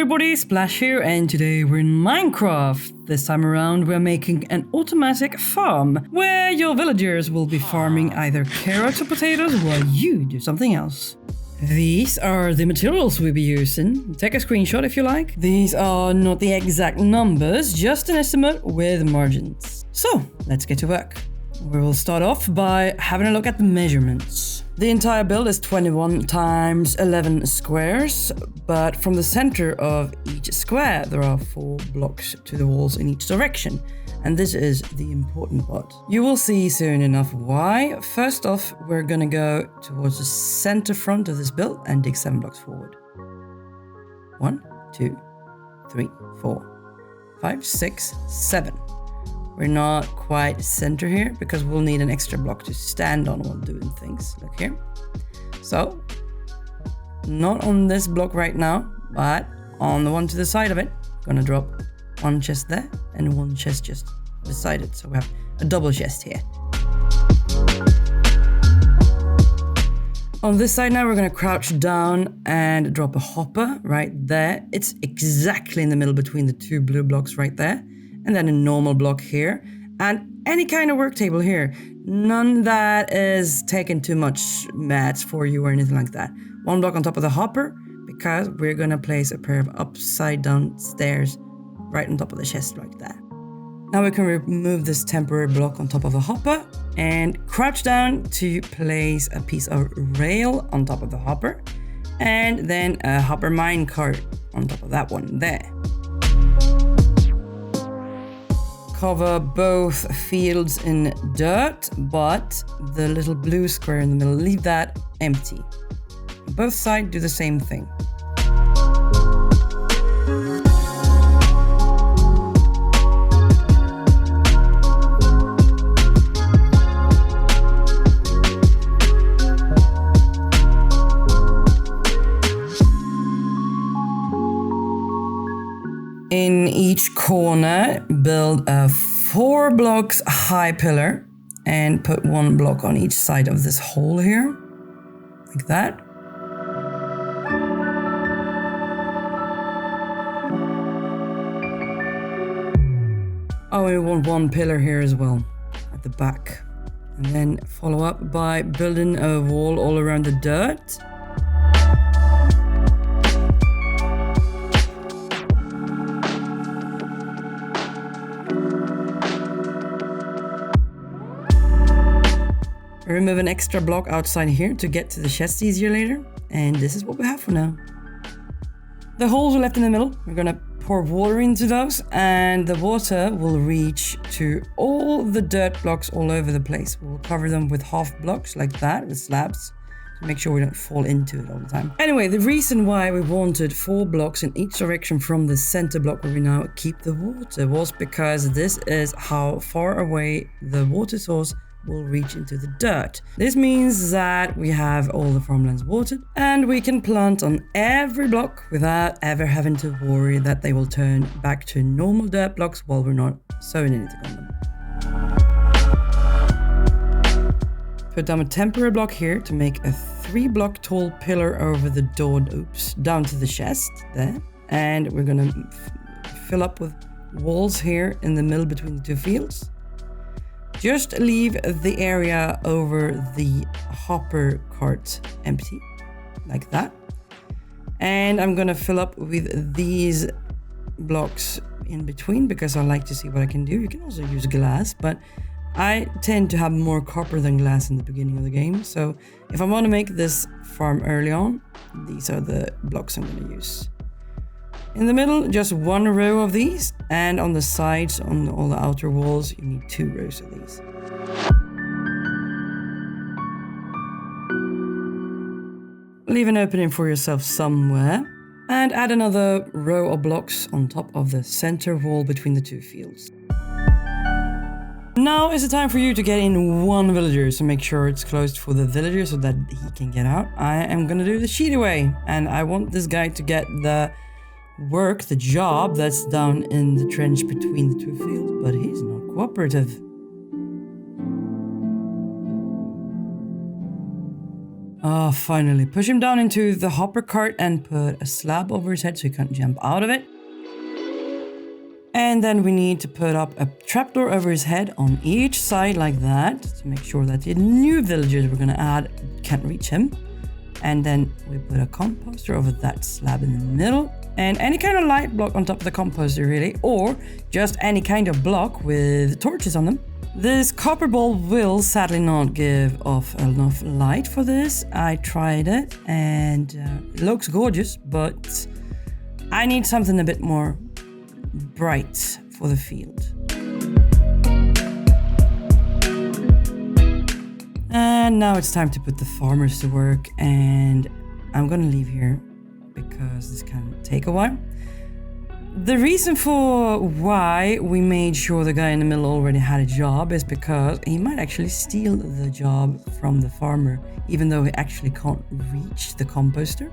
everybody, Splash here, and today we're in Minecraft. This time around we're making an automatic farm, where your villagers will be farming either carrots or potatoes while you do something else. These are the materials we'll be using. Take a screenshot if you like. These are not the exact numbers, just an estimate with margins. So, let's get to work. We will start off by having a look at the measurements. The entire build is 21 times 11 squares, but from the center of each square there are 4 blocks to the walls in each direction. And this is the important part. You will see soon enough why. First off, we're gonna go towards the center front of this build and dig 7 blocks forward. 1, 2, 3, 4, 5, 6, 7. We're not quite center here because we'll need an extra block to stand on while doing things. Look here. So, not on this block right now, but on the one to the side of it. Gonna drop 1 chest there and 1 chest just beside it. So we have a double chest here. On this side now, we're gonna crouch down and drop a hopper right there. It's exactly in the middle between the 2 blue blocks right there. And then a normal block here, and any kind of work table here. None that is taking too much mats for you or anything like that. 1 block on top of the hopper, because we're gonna place a pair of upside down stairs right on top of the chest like that. Now we can remove this temporary block on top of the hopper and crouch down to place a piece of rail on top of the hopper, and then a hopper minecart on top of that one there. Cover both fields in dirt, but the little blue square in the middle, leave that empty. Both sides do the same thing. In each corner, build a 4 blocks high pillar and put 1 block on each side of this hole here, like that. Oh, we want 1 pillar here as well, at the back. And then follow up by building a wall all around the dirt. Remove an extra block outside here to get to the chest easier later. And this is what we have for now. The holes are left in the middle. We're gonna pour water into those, and the water will reach to all the dirt blocks all over the place. We'll cover them with half blocks like that, with slabs, to make sure we don't fall into it all the time. Anyway, the reason why we wanted 4 blocks in each direction from the center block where we now keep the water was because this is how far away the water source will reach into the dirt. This means that we have all the farmlands watered, and we can plant on every block without ever having to worry that they will turn back to normal dirt blocks while we're not sowing anything on them. Put down a temporary block here to make a 3 block tall pillar over the door, down to the chest there. And we're gonna fill up with walls here in the middle between the 2 fields. Just leave the area over the hopper cart empty, like that. And I'm gonna fill up with these blocks in between because I like to see what I can do. You can also use glass, but I tend to have more copper than glass in the beginning of the game. So if I want to make this farm early on, these are the blocks I'm gonna use. In the middle, just 1 row of these, and on the sides, on all the outer walls, you need 2 rows of these. Leave an opening for yourself somewhere, and add another row of blocks on top of the center wall between the 2 fields. Now is the time for you to get in 1 villager, so make sure it's closed for the villager so that he can get out. I am gonna do the sheet away, and I want this guy to get the job that's down in the trench between the 2 fields, but he's not cooperative. Oh, finally. Push him down into the hopper cart and put a slab over his head so he can't jump out of it. And then we need to put up a trapdoor over his head on each side like that to make sure that the new villagers we're going to add can't reach him. And then we put a composter over that slab in the middle. And any kind of light block on top of the composter really, or just any kind of block with torches on them. This copper bulb will sadly not give off enough light for this. I tried it and it looks gorgeous, but I need something a bit more bright for the field. And now it's time to put the farmers to work, and I'm gonna leave here because this can take a while. The reason for why we made sure the guy in the middle already had a job is because he might actually steal the job from the farmer, even though he actually can't reach the composter.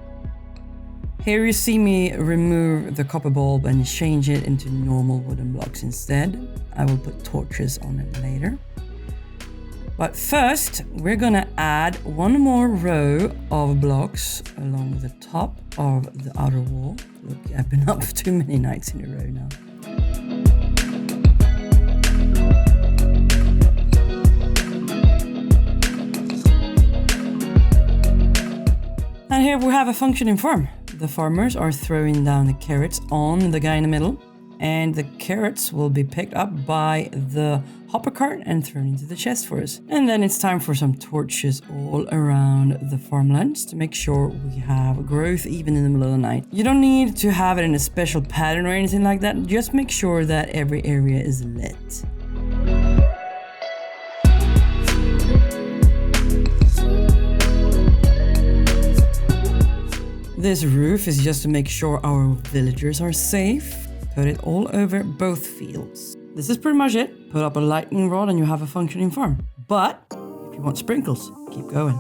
Here you see me remove the copper bulb and change it into normal wooden blocks instead. I will put torches on it later. But first, we're gonna add one more row of blocks along the top of the outer wall. Look, I've been up too many nights in a row now. And here we have a functioning farm. The farmers are throwing down the carrots on the guy in the middle, and the carrots will be picked up by the hopper cart and thrown into the chest for us. And then it's time for some torches all around the farmlands to make sure we have growth even in the middle of the night. You don't need to have it in a special pattern or anything like that. Just make sure that every area is lit. This roof is just to make sure our villagers are safe. Put it all over both fields. This is pretty much it. Put up a lightning rod and you have a functioning farm. But if you want sprinkles, keep going.